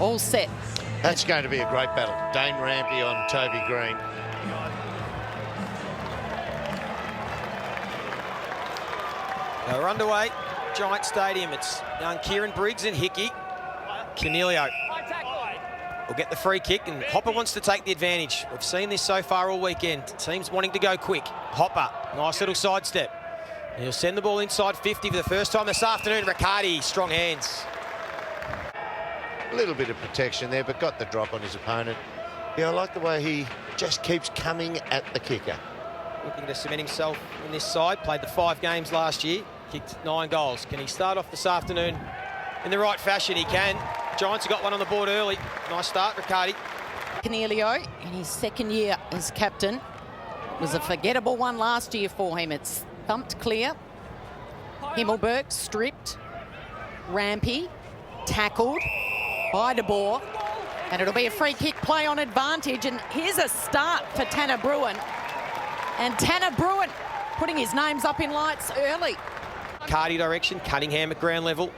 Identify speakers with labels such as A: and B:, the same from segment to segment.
A: all set.
B: That's going to be a great battle. Dane Rampy on Toby Green.
C: We're underway. Giant Stadium. It's young Kieran Briggs and Hickey. Canelio will get the free kick, and Hopper wants to take the advantage. We've seen this so far all weekend. Teams wanting to go quick. Hopper, nice little sidestep. And he'll send the ball inside 50 for the first time this afternoon. Riccardi, strong hands.
B: A little bit of protection there, but got the drop on his opponent. Yeah, I like the way he just keeps coming at the kicker.
C: Looking to cement himself in this side. Played the 5 games last year. Kicked 9 goals. Can he start off this afternoon in the right fashion? He can. Giants have got one on the board early. Nice start, Riccardi.
A: Canelio, in his second year as captain, was a forgettable one last year for him. It's thumped clear. Himmelberg stripped. Rampy tackled by De Boer. And it'll be a free kick play on advantage. And here's a start for Tanner Bruin. And Tanner Bruin putting his names up in lights early.
C: Cardi direction, Cunningham at ground level.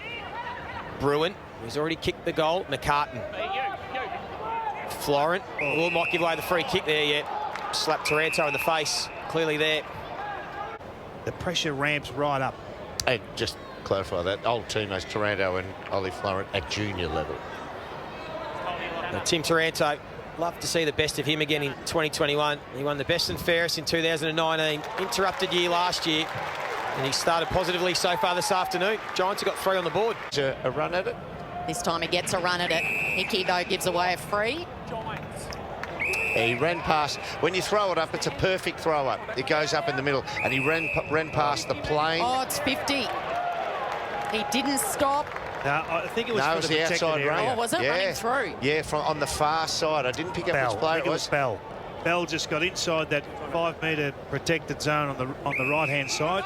C: Bruin, who's already kicked the goal. McCartan. Florent, might give away the free kick there yet. Slapped Taranto in the face, clearly there.
D: The pressure ramps right up.
B: And just clarify that, old teammates Taranto and Ollie Florent at junior level.
C: Now, Tim Taranto, love to see the best of him again in 2021. He won the best and fairest in 2019. Interrupted year last year. And he started positively so far this afternoon. Giants have got 3 on the board.
B: A run at it.
A: This time he gets a run at it. Hickey, though, gives away a free.
B: He ran past. When you throw it up, it's a perfect throw up. It goes up in the middle, and he ran past the plane.
A: Oh, it's 50. He didn't stop.
D: No, I think it was
B: No,
D: for
B: it was
D: the
B: the outside
D: area.
B: runner.
A: Oh, was it running through?
B: Yeah, from on the far side. I didn't pick up
D: Bell.
B: which player
D: I think
B: it
D: it
B: was.
D: was Bell. Bell just got inside that 5-metre protected zone on the right-hand side.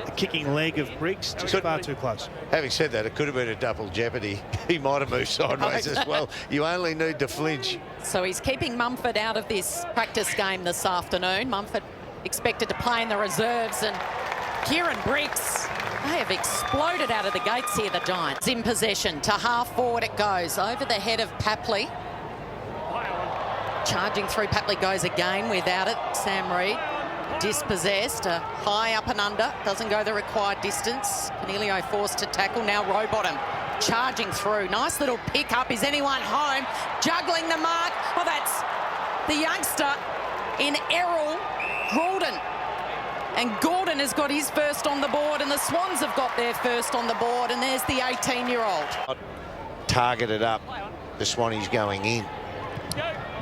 D: The kicking leg of Briggs just far too close.
B: Having said that, it could have been a double jeopardy. He might have moved sideways as well. You only need to flinch.
A: So he's keeping Mumford out of this practice game this afternoon. Mumford expected to play in the reserves, and Kieran Briggs, they have exploded out of the gates here, the Giants. In possession, to half forward it goes, over the head of Papley. Charging through, Papley goes again without it. Sam Reid dispossessed, high up and under, doesn't go the required distance. Canelio forced to tackle, now Rowbottom charging through. Nice little pick up, is anyone home? Juggling the mark, oh, that's the youngster in Errol Gordon. And Gordon has got his first on the board, and the Swans have got their first on the board, and there's the 18-year-old.
B: Targeted up, the Swannies going in.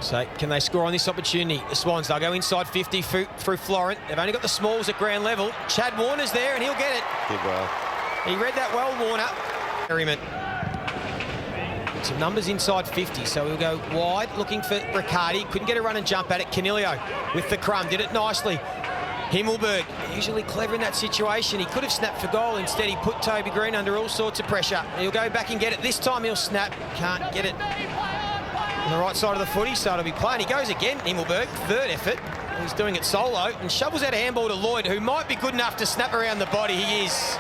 C: So can they score on this opportunity? The Swans, they'll go inside 50 through Florent. They've only got the smalls at ground level. Chad Warner's there and he'll get it.
B: Did well.
C: He read that well, Warner. Merriman. Some numbers inside 50, so he'll go wide, looking for Riccardi. Couldn't get a run and jump at it. Canelio with the crumb, did it nicely. Himmelberg, usually clever in that situation. He could have snapped for goal. Instead, he put Toby Green under all sorts of pressure. He'll go back and get it. This time he'll snap. Can't get it on the right side of the footy, so it'll be playing. He goes again, Himmelberg, third effort. He's doing it solo and shovels out a handball to Lloyd, who might be good enough to snap around the body. He is.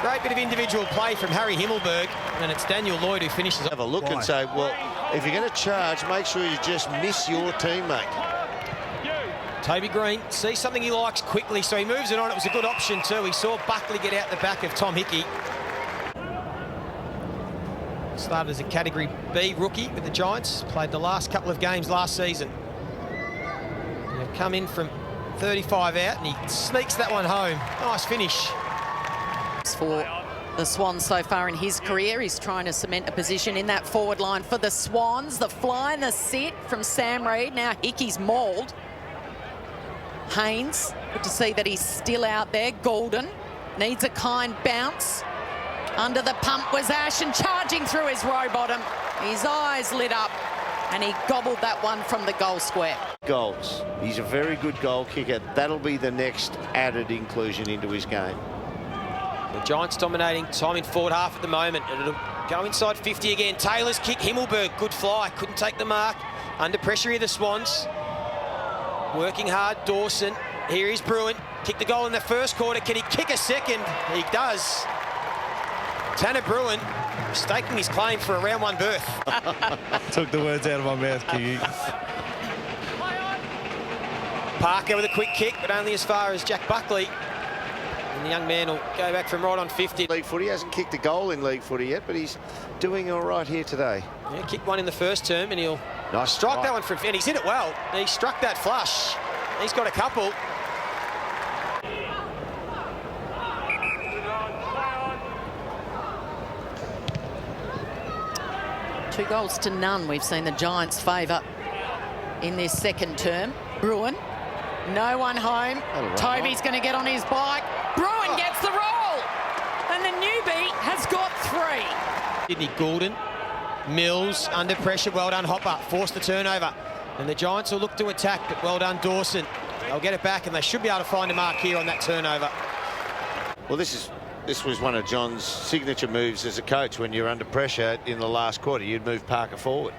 C: Great bit of individual play from Harry Himmelberg, and it's Daniel Lloyd who finishes.
B: Have a look and say, well, if you're going to charge, make sure you just miss your teammate.
C: Toby Green sees something he likes quickly, so he moves it on. It was a good option too. He saw Buckley get out the back of Tom Hickey. Started as a Category B rookie with the Giants. Played the last couple of games last season. He'll come in from 35 out and he sneaks that one home. Nice finish.
A: For the Swans so far in his career, he's trying to cement a position in that forward line for the Swans. The fly and the sit from Sam Reid. Now Hickey's mauled. Haynes, good to see that he's still out there. Golden needs a kind bounce. Under the pump was Ash, and charging through his Rowbottom. His eyes lit up and he gobbled that one from the goal square.
B: Goals. He's a very good goal kicker. That'll be the next added inclusion into his game.
C: The Giants dominating time in forward half at the moment. It'll go inside 50 again. Taylor's kick, Himmelberg, good fly. Couldn't take the mark. Under pressure here, the Swans. Working hard, Dawson. Here is Bruin. Kicked the goal in the first quarter. Can he kick a second? He does. Tanner Bruin staking his claim for a round one berth.
E: Took the words out of my mouth, Kingy.
C: Parker with a quick kick, but only as far as Jack Buckley. And the young man will go back from right on 50.
B: League footy, hasn't kicked a goal in league footy yet, but he's doing all right here today.
C: Yeah, kicked one in the first term, and he'll
B: Nice
C: strike
B: strike.
C: that one from, and he's hit it well. He struck that flush. He's got a couple.
A: Two goals to none. We've seen the Giants' favour in this second term. Bruin, no one home. Toby's going to get on his bike. Bruin gets the roll. And the newbie has got 3.
C: Sydney Goulden, Mills under pressure. Well done, Hopper. Forced the turnover. And the Giants will look to attack, but well done, Dawson. They'll get it back, and they should be able to find a mark here on that turnover.
B: Well, this was one of John's signature moves as a coach. When you're under pressure in the last quarter, you'd move Parker forward.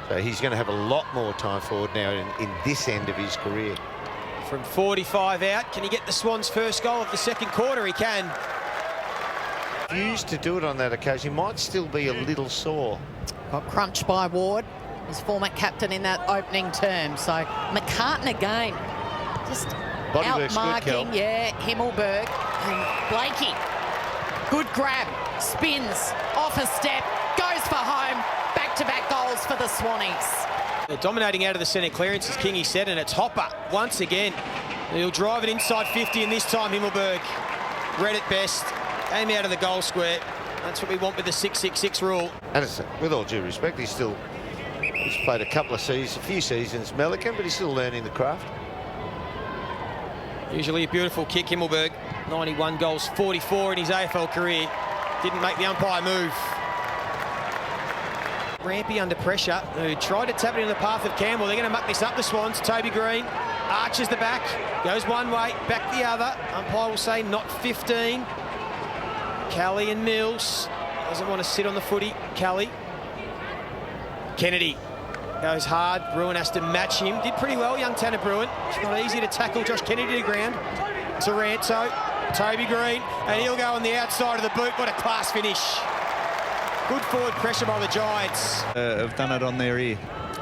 B: So he's going to have a lot more time forward now in this end of his career.
C: From 45 out, can he get the Swans' first goal of the second quarter? He can.
B: If you used to do it on that occasion, he might still be a little sore.
A: Got crunched by Ward, his former captain in that opening term. So McCartan again, just
B: Bodywork's good, Kel.
A: outmarking, yeah, Himmelberg. And Blakey, good grab, spins, off a step, goes for home. Back-to-back goals for the Swannies.
C: They're dominating out of the centre clearance, as Kingy said, and it's Hopper once again. He'll drive it inside 50, and this time Himmelberg read it best. Came out of the goal square. That's what we want with the 6-6-6 rule.
B: And it's, with all due respect, he's played a couple of seasons, a few seasons Melican, but he's still learning the craft.
C: Usually a beautiful kick, Himmelberg. 91 goals, 44 in his AFL career. Didn't make the umpire move. Rampy under pressure, who tried to tap it in the path of Campbell. They're going to muck this up, the Swans. Toby Green arches the back, goes one way, back the other. Umpire will say not 15. Kelly and Mills. Doesn't want to sit on the footy. Kelly. Kennedy goes hard. Bruin has to match him. Did pretty well, young Tanner Bruin. It's not easy to tackle Josh Kennedy to the ground. Taranto, Toby Green, and he'll go on the outside of the boot. What a class finish. Good forward pressure by the Giants.
E: Have done it on their ear.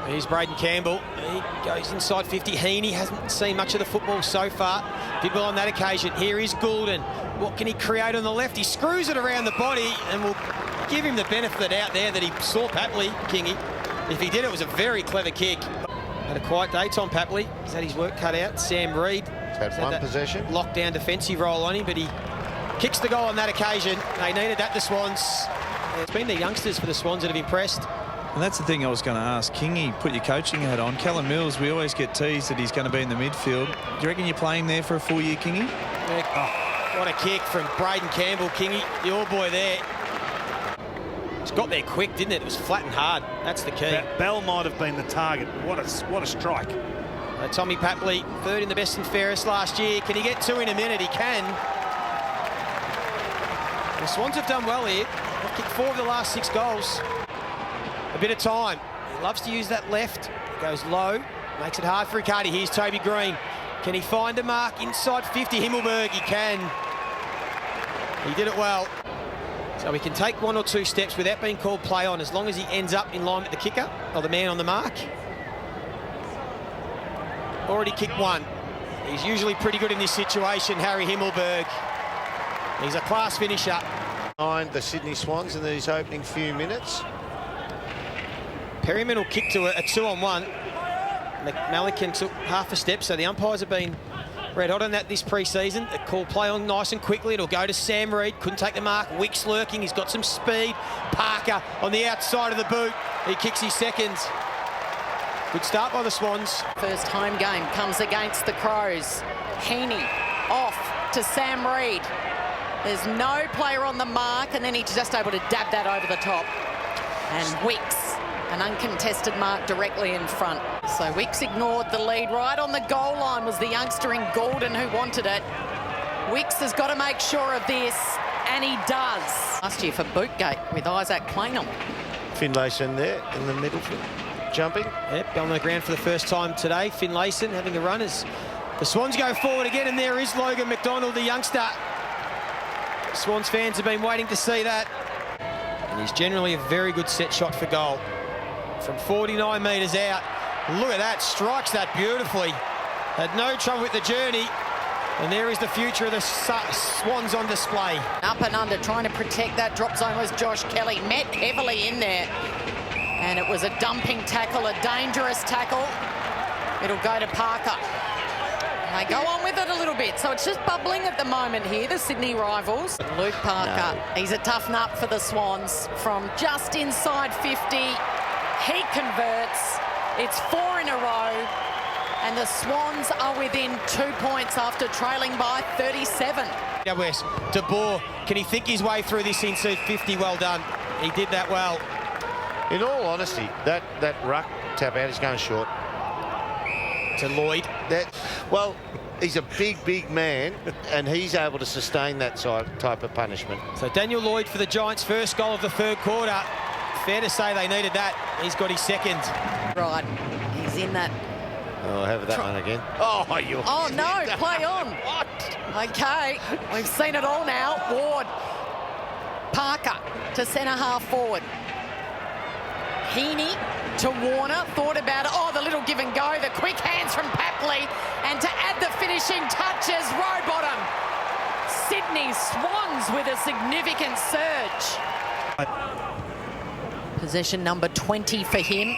C: Here's Braden Campbell. He goes inside 50. Heaney hasn't seen much of the football so far. Did well on that occasion. Here is Goulden. What can he create on the left? He screws it around the body, and we'll give him the benefit out there that he saw Papley, Kingy. If he did, it was a very clever kick. Had a quiet day, Tom Papley. He's had his work cut out. Sam Reid.
B: He's had one possession.
C: Lockdown defensive role on him, but he kicks the goal on that occasion. They needed that, the Swans. It's been the youngsters for the Swans that have impressed.
E: And that's the thing I was going to ask. Kingy, put your coaching hat on. Callum Mills, we always get teased that he's going to be in the midfield. Do you reckon you're playing there for a full year, Kingy?
C: Oh, what a kick from Braden Campbell, Kingy, the all boy there. It's got there quick, didn't it? It was flat and hard. That's the key.
D: Bell might have been the target. What a strike.
C: Tommy Papley, third in the best and fairest last year. Can he get 2 in a minute? He can. The Swans have done well here. They've kicked 4 of the last 6 goals. A bit of time. He loves to use that left. Goes low. Makes it hard for Riccardi. Here's Toby Green. Can he find a mark inside 50? Himmelberg, he can. He did it well. So he can take 1 or 2 steps without being called play on, as long as he ends up in line with the kicker or the man on the mark. Already kicked 1. He's usually pretty good in this situation, Harry Himmelberg. He's a class finisher.
B: Behind the Sydney Swans in these opening few minutes.
C: Perryman will kick to a 2-on-1. Melican took half a step, so the umpires have been red hot on that this pre-season. They call play on nice and quickly. It'll go to Sam Reid. Couldn't take the mark. Wicks lurking. He's got some speed. Parker on the outside of the boot. He kicks his second. Good start by the Swans.
A: First home game comes against the Crows. Heaney off to Sam Reid. There's no player on the mark, and then he's just able to dab that over the top. And Wicks, an uncontested mark directly in front. So Wicks ignored the lead. Right on the goal line was the youngster in Goulden who wanted it. Wicks has got to make sure of this, and he does. Last year for Bootgate with Isaac Klingel.
B: Finlayson there in the middle, jumping.
C: Yep, on the ground for the first time today. Finlayson having a run as the Swans go forward again, and there is Logan McDonald, the youngster. Swans fans have been waiting to see that. And he's generally a very good set shot for goal. From 49 metres out. Look at that, strikes that beautifully. Had no trouble with the journey. And there is the future of the Swans on display.
A: Up and under, trying to protect that drop zone was Josh Kelly. Met heavily in there. And it was a dumping tackle, a dangerous tackle. It'll go to Parker. They go on with it a little bit, so it's just bubbling at the moment here, the Sydney rivals. Luke Parker, he's a tough nut for the Swans. From just inside 50, he converts. It's 4 in a row. And the Swans are within 2 points after trailing by 37.
C: GWS, De Boer, can he think his way through this inside 50? Well done. He did that well.
B: In all honesty, that ruck tap out is going short.
C: To Lloyd.
B: Well, he's a big man, and he's able to sustain that type of punishment.
C: So Daniel Lloyd for the Giants' first goal of the third quarter. Fair to say they needed that. He's got his second.
A: Right, he's in that.
B: Oh, have that one again. Oh, you.
A: Oh, no, play on. What? Okay, we've seen it all now. Ward, Parker to centre half forward. Heaney to Warner, thought about it. Oh, the little give and go, the quick hands from Papley. And to add the finishing touches, Rowbottom. Sydney Swans with a significant surge. Possession number 20 for him.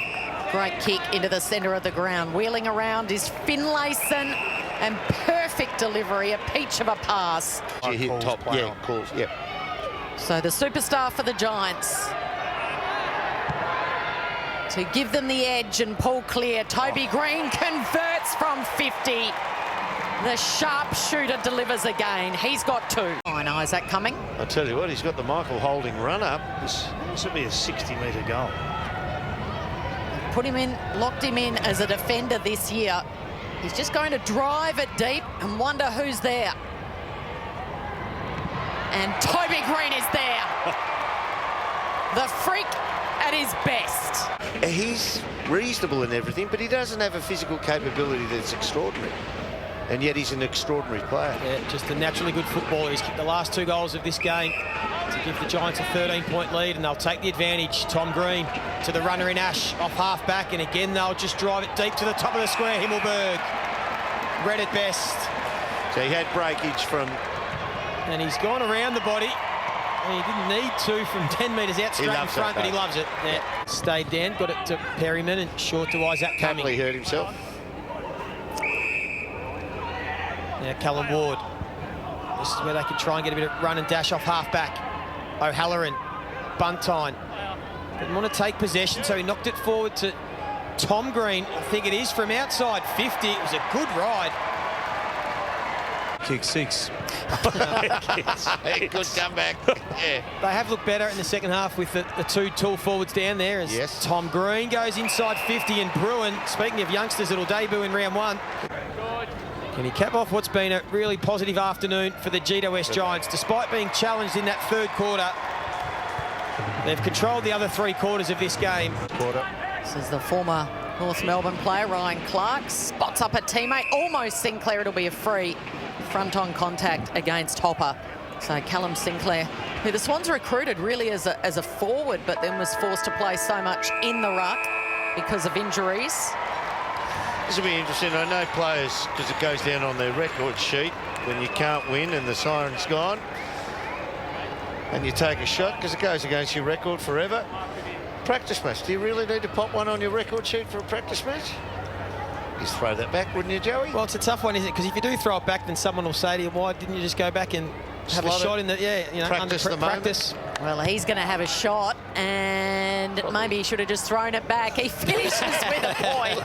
A: Great kick into the centre of the ground. Wheeling around is Finlayson, and perfect delivery, a peach of a pass.
B: She hit top, yeah, calls, yeah.
A: So the superstar for the Giants to give them the edge and pull clear. Toby Green converts from 50. The sharpshooter delivers again. He's got 2. Fine, Isaac coming.
B: I tell you what, he's got the Michael Holding run up.
D: This will be a 60-metre goal.
A: Put him in, locked him in as a defender this year. He's just going to drive it deep and wonder who's there. And Toby Green is there. The freak at his best.
B: He's reasonable in everything, but he doesn't have a physical capability that's extraordinary. And yet he's an extraordinary player.
C: Yeah, just a naturally good footballer. He's kicked the last 2 goals of this game to give the Giants a 13-point lead, and they'll take the advantage. Tom Green to the runner in Ash, off half-back, and again they'll just drive it deep to the top of the square. Himmelberg, read it best.
B: So he had breakage from...
C: And he's gone around the body. And he didn't need to from 10 metres out straight in front, but he loves it. Yeah. Stayed down, got it to Perryman, and short to Isaac Cumming.
B: Campbell hurt himself.
C: Now Callum Ward. This is where they can try and get a bit of run and dash off half-back. O'Halloran, Buntine. Didn't want to take possession, so he knocked it forward to Tom Green. I think it is from outside 50. It was a good ride.
E: Kick 6.
B: Good comeback. Yeah.
C: They have looked better in the second half with the 2 tall forwards down there as Tom Green goes inside 50, and Bruin, speaking of youngsters that'll debut in round 1. Can he cap off what's been a really positive afternoon for the GWS Giants? Despite being challenged in that third quarter, they've controlled the other 3 quarters of this game.
A: This is the former North Melbourne player, Ryan Clark. Spots up a teammate, almost Sinclair. It'll be a free front-on contact against Hopper. So Callum Sinclair, who the Swans recruited really as a forward, but then was forced to play so much in the ruck because of injuries.
B: This will be interesting. I know players, because it goes down on their record sheet when you can't win and the siren's gone, and you take a shot because it goes against your record forever. Practice match. Do you really need to pop one on your record sheet for a practice match? Just throw that back, wouldn't you, Joey?
C: Well, it's a tough one, isn't it? Because if you do throw it back, then someone will say to you, why didn't you just go back and have a shot in the,
B: practice
C: under practice?
A: Well, he's going to have a shot, and maybe he should have just thrown it back. He finishes with a point.